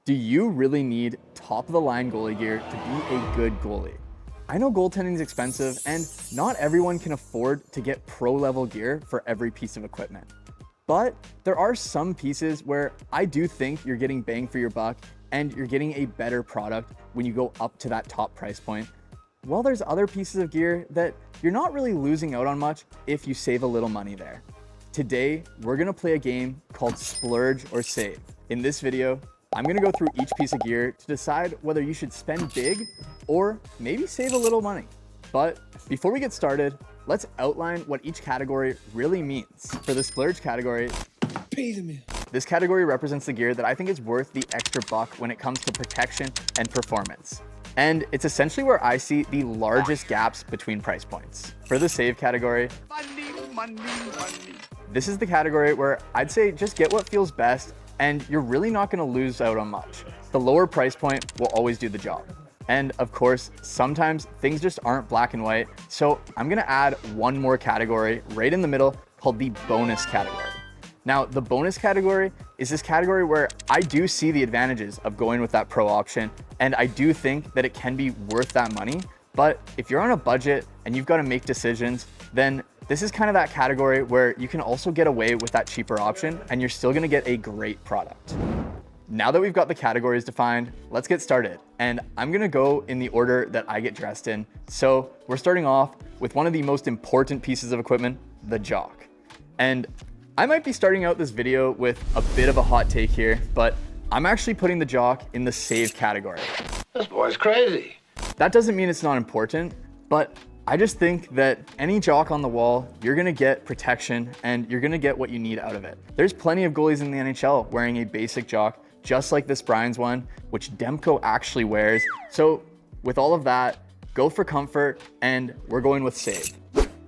Do you really need top of the line goalie gear to be a good goalie? I know goaltending is expensive and not everyone can afford to get pro level gear for every piece of equipment. But there are some pieces where I do think you're getting bang for your buck and you're getting a better product when you go up to that top price point. While there's other pieces of gear that you're not really losing out on much if you save a little money there. Today, we're gonna play a game called Splurge or Save. In this video, I'm gonna go through each piece of gear to decide whether you should spend big or maybe save a little money. But before we get started, let's outline what each category really means. For the splurge category, this category represents the gear that I think is worth the extra buck when it comes to protection and performance. And it's essentially where I see the largest gaps between price points. For the save category, money. This is the category where I'd say just get what feels best and you're really not gonna lose out on much. The lower price point will always do the job. And of course, sometimes things just aren't black and white. So I'm gonna add one more category right in the middle called the bonus category. Now, the bonus category is this category where I do see the advantages of going with that pro option. And I do think that it can be worth that money. But if you're on a budget and you've got to make decisions, then this is kind of that category where you can also get away with that cheaper option and you're still gonna get a great product. Now that we've got the categories defined, let's get started. And I'm gonna go in the order that I get dressed in. So we're starting off with one of the most important pieces of equipment, the Jock. And I might be starting out this video with a bit of a hot take here, but I'm actually putting the Jock in the save category. This boy's crazy. That doesn't mean it's not important, but I just think that any Jock on the wall, you're gonna get protection and you're gonna get what you need out of it. There's plenty of goalies in the NHL wearing a basic Jock, just like this Brian's one, which Demko actually wears. So with all of that, go for comfort and we're going with save.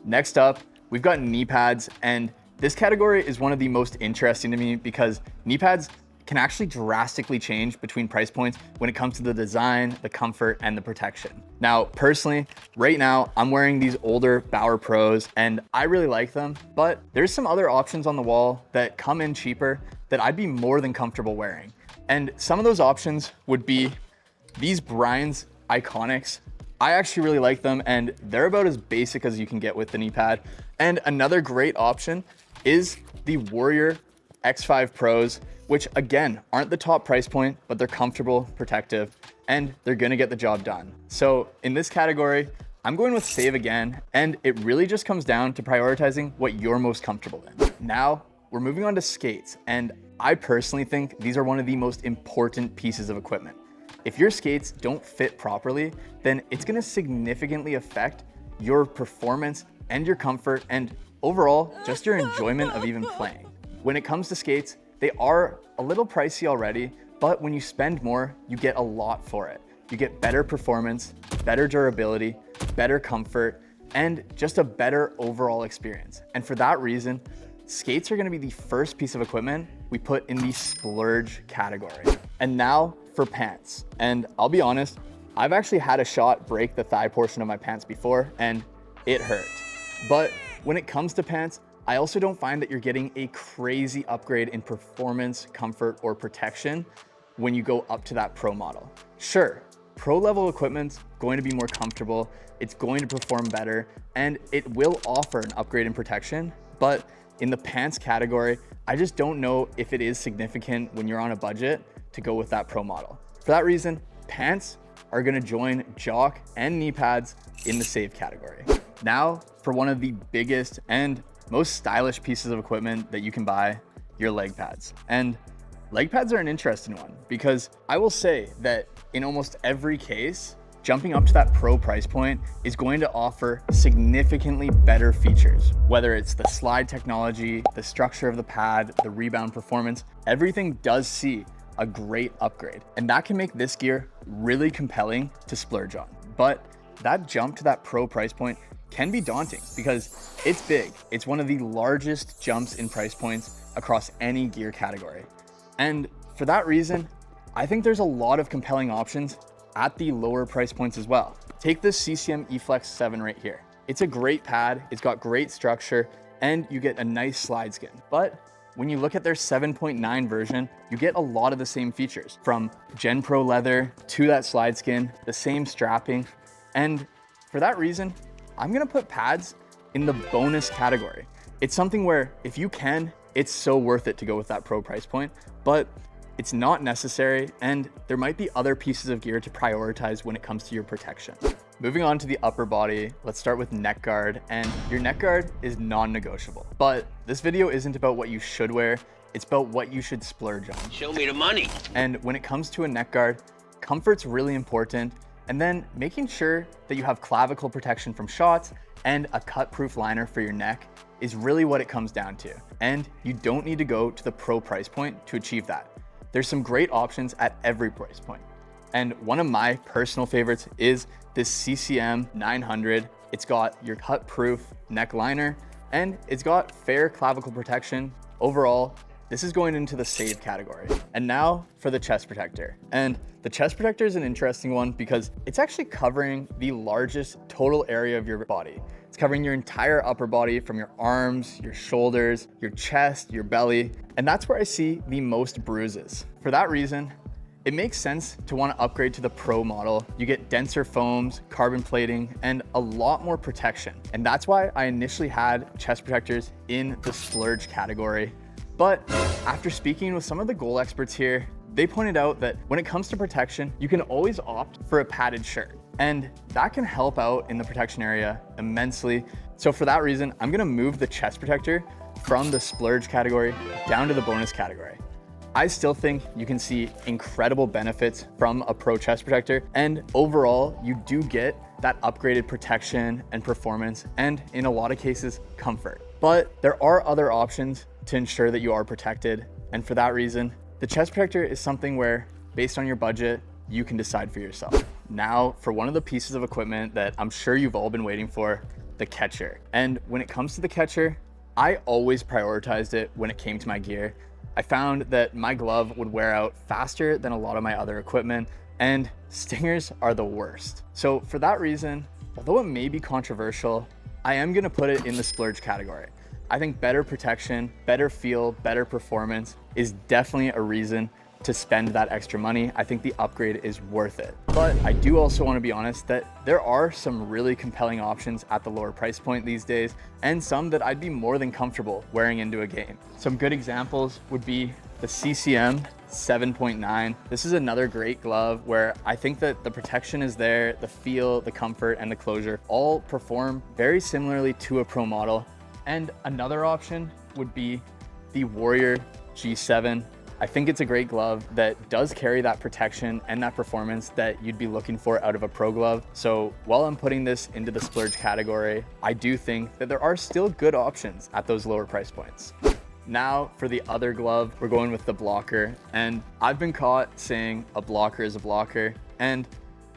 Next up, we've got knee pads, and this category is one of the most interesting to me because knee pads can actually drastically change between price points when it comes to the design, the comfort, and the protection. Now, personally, right now, I'm wearing these older Bauer Pros and I really like them, but there's some other options on the wall that come in cheaper that I'd be more than comfortable wearing. And some of those options would be these Brian's Iconics. I actually really like them and they're about as basic as you can get with the knee pad. And another great option is the Warrior X5 Pros, which again, aren't the top price point, but they're comfortable, protective, and they're gonna get the job done. So in this category, I'm going with save again, and it really just comes down to prioritizing what you're most comfortable in. Now, we're moving on to skates, and I personally think these are one of the most important pieces of equipment. If your skates don't fit properly, then it's gonna significantly affect your performance and your comfort, and overall, just your enjoyment of even playing. When it comes to skates, they are a little pricey already, but when you spend more, you get a lot for it. You get better performance, better durability, better comfort, and just a better overall experience. And for that reason, skates are gonna be the first piece of equipment we put in the splurge category. And now for pants. And I'll be honest, I've actually had a shot break the thigh portion of my pants before, and it hurt. But when it comes to pants, I also don't find that you're getting a crazy upgrade in performance, comfort, or protection when you go up to that pro model. Sure, pro level equipment's going to be more comfortable, it's going to perform better, and it will offer an upgrade in protection, but in the pants category, I just don't know if it is significant when you're on a budget to go with that pro model. For that reason, pants are gonna join Jock and knee pads in the save category. Now, for one of the biggest and most stylish pieces of equipment that you can buy, your leg pads. And leg pads are an interesting one because I will say that in almost every case, jumping up to that pro price point is going to offer significantly better features. Whether it's the slide technology, the structure of the pad, the rebound performance, everything does see a great upgrade. And that can make this gear really compelling to splurge on. But that jump to that pro price point can be daunting because it's big. It's one of the largest jumps in price points across any gear category. And for that reason, I think there's a lot of compelling options at the lower price points as well. Take this CCM eFlex 7 right here. It's a great pad, it's got great structure, and you get a nice slide skin. But when you look at their 7.9 version, you get a lot of the same features, from Gen Pro leather to that slide skin, the same strapping. And for that reason, I'm gonna put pads in the bonus category. It's something where if you can, it's so worth it to go with that pro price point, but it's not necessary, and there might be other pieces of gear to prioritize when it comes to your protection. Moving on to the upper body, let's start with neck guard, and your neck guard is non-negotiable. But this video isn't about what you should wear, it's about what you should splurge on. Show me the money. And when it comes to a neck guard, comfort's really important, and then making sure that you have clavicle protection from shots and a cut-proof liner for your neck is really what it comes down to. And you don't need to go to the pro price point to achieve that. There's some great options at every price point. And one of my personal favorites is this CCM 900. It's got your cut-proof neck liner, and it's got fair clavicle protection. Overall, this is going into the save category. And now for the chest protector. And the chest protector is an interesting one because it's actually covering the largest total area of your body. It's covering your entire upper body, from your arms, your shoulders, your chest, your belly. And that's where I see the most bruises. For that reason, it makes sense to want to upgrade to the pro model. You get denser foams, carbon plating, and a lot more protection. And that's why I initially had chest protectors in the splurge category. But after speaking with some of the goal experts here, they pointed out that when it comes to protection, you can always opt for a padded shirt. And that can help out in the protection area immensely. So for that reason, I'm gonna move the chest protector from the splurge category down to the bonus category. I still think you can see incredible benefits from a pro chest protector, and overall, you do get that upgraded protection and performance, and in a lot of cases, comfort. But there are other options to ensure that you are protected, and for that reason, the chest protector is something where, based on your budget, you can decide for yourself. Now, for one of the pieces of equipment that I'm sure you've all been waiting for, the catcher. And when it comes to the catcher, I always prioritized it when it came to my gear. I found that my glove would wear out faster than a lot of my other equipment, and stingers are the worst. So for that reason, although it may be controversial, I am gonna put it in the splurge category. I think better protection, better feel, better performance is definitely a reason to spend that extra money. I think the upgrade is worth it. But I do also want to be honest that there are some really compelling options at the lower price point these days, and some that I'd be more than comfortable wearing into a game. Some good examples would be the CCM 7.9. This is another great glove where I think that the protection is there, the feel, the comfort, and the closure all perform very similarly to a pro model. And another option would be the Warrior G7. I think it's a great glove that does carry that protection and that performance that you'd be looking for out of a pro glove. So while I'm putting this into the splurge category, I do think that there are still good options at those lower price points. Now for the other glove, we're going with the blocker. And I've been caught saying a blocker is a blocker, and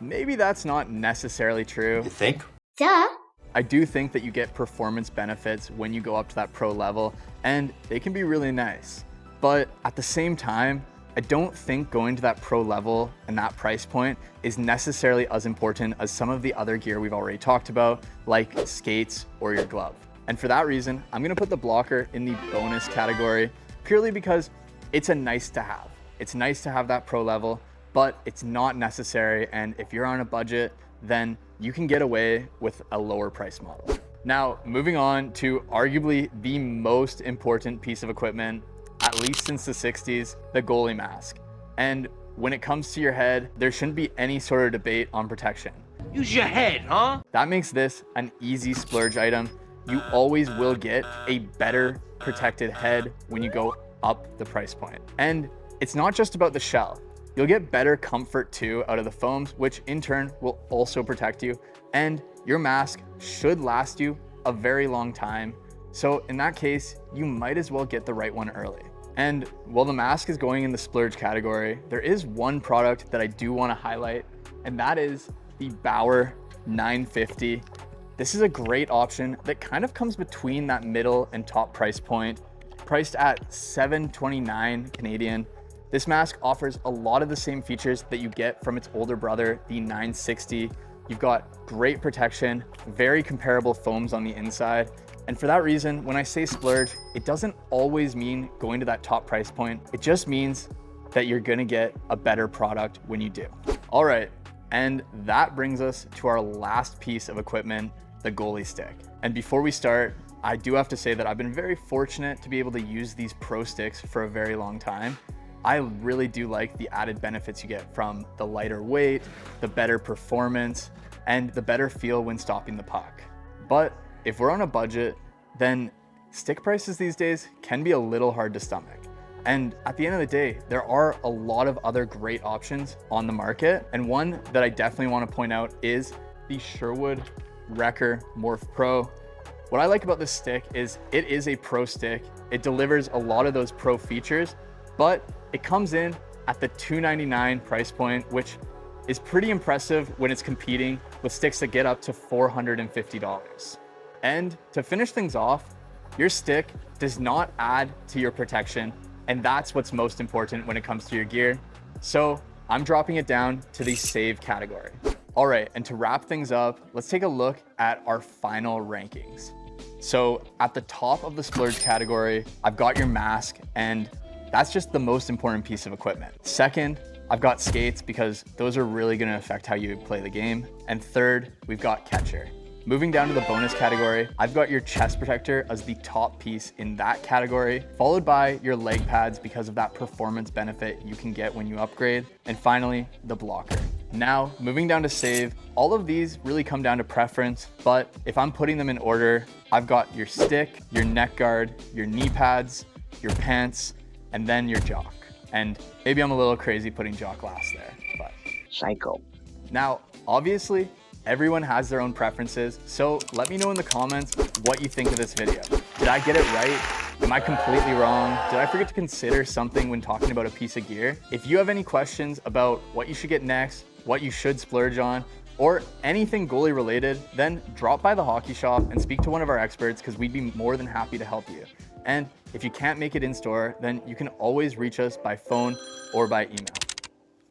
maybe that's not necessarily true. You think? Duh. I do think that you get performance benefits when you go up to that pro level, and they can be really nice. But at the same time, I don't think going to that pro level and that price point is necessarily as important as some of the other gear we've already talked about, like skates or your glove. And for that reason, I'm gonna put the blocker in the bonus category, purely because it's a nice to have. It's nice to have that pro level, but it's not necessary. And if you're on a budget, then you can get away with a lower price model. Now, moving on to arguably the most important piece of equipment, at least since the 60s, the goalie mask. And when it comes to your head, there shouldn't be any sort of debate on protection. Use your head, huh? That makes this an easy splurge item. You always will get a better protected head when you go up the price point. And it's not just about the shell. You'll get better comfort too out of the foams, which in turn will also protect you. And your mask should last you a very long time. So in that case, you might as well get the right one early. And while the mask is going in the splurge category, there is one product that I do want to highlight, and that is the Bauer 950. This is a great option that kind of comes between that middle and top price point, priced at $7.29 Canadian. This mask offers a lot of the same features that you get from its older brother, the 960. You've got great protection, very comparable foams on the inside, And for that reason, when I say splurge, it doesn't always mean going to that top price point. It just means that you're gonna get a better product when you do. All right, and that brings us to our last piece of equipment, the goalie stick. And before we start, I do have to say that I've been very fortunate to be able to use these pro sticks for a very long time. I really do like the added benefits you get from the lighter weight, the better performance, and the better feel when stopping the puck. But if we're on a budget, then stick prices these days can be a little hard to stomach. And at the end of the day, there are a lot of other great options on the market. And one that I definitely want to point out is the Sherwood Wrecker Morph Pro. What I like about this stick is it is a pro stick. It delivers a lot of those pro features, but it comes in at the $299 price point, which is pretty impressive when it's competing with sticks that get up to $450. And to finish things off, your stick does not add to your protection, and that's what's most important when it comes to your gear. So I'm dropping it down to the save category. All right, and to wrap things up, let's take a look at our final rankings. So at the top of the splurge category, I've got your mask, and that's just the most important piece of equipment. Second, I've got skates because those are really gonna affect how you play the game. And third, we've got catcher. Moving down to the bonus category, I've got your chest protector as the top piece in that category, followed by your leg pads because of that performance benefit you can get when you upgrade. And finally, the blocker. Now, moving down to save, all of these really come down to preference, but if I'm putting them in order, I've got your stick, your neck guard, your knee pads, your pants, and then your jock. And maybe I'm a little crazy putting jock last there, but. Psycho. Now, obviously, everyone has their own preferences, so let me know in the comments what you think of this video. Did I get it right? Am I completely wrong? Did I forget to consider something when talking about a piece of gear? If you have any questions about what you should get next, what you should splurge on, or anything goalie related, then drop by the hockey shop and speak to one of our experts because we'd be more than happy to help you. And if you can't make it in store, then you can always reach us by phone or by email.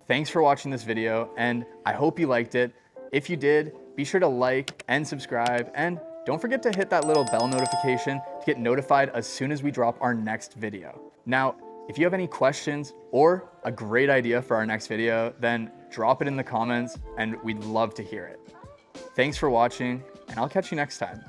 Thanks for watching this video, and I hope you liked it. If you did, be sure to like and subscribe, and don't forget to hit that little bell notification to get notified as soon as we drop our next video. Now, if you have any questions or a great idea for our next video, then drop it in the comments and we'd love to hear it. Thanks for watching, and I'll catch you next time.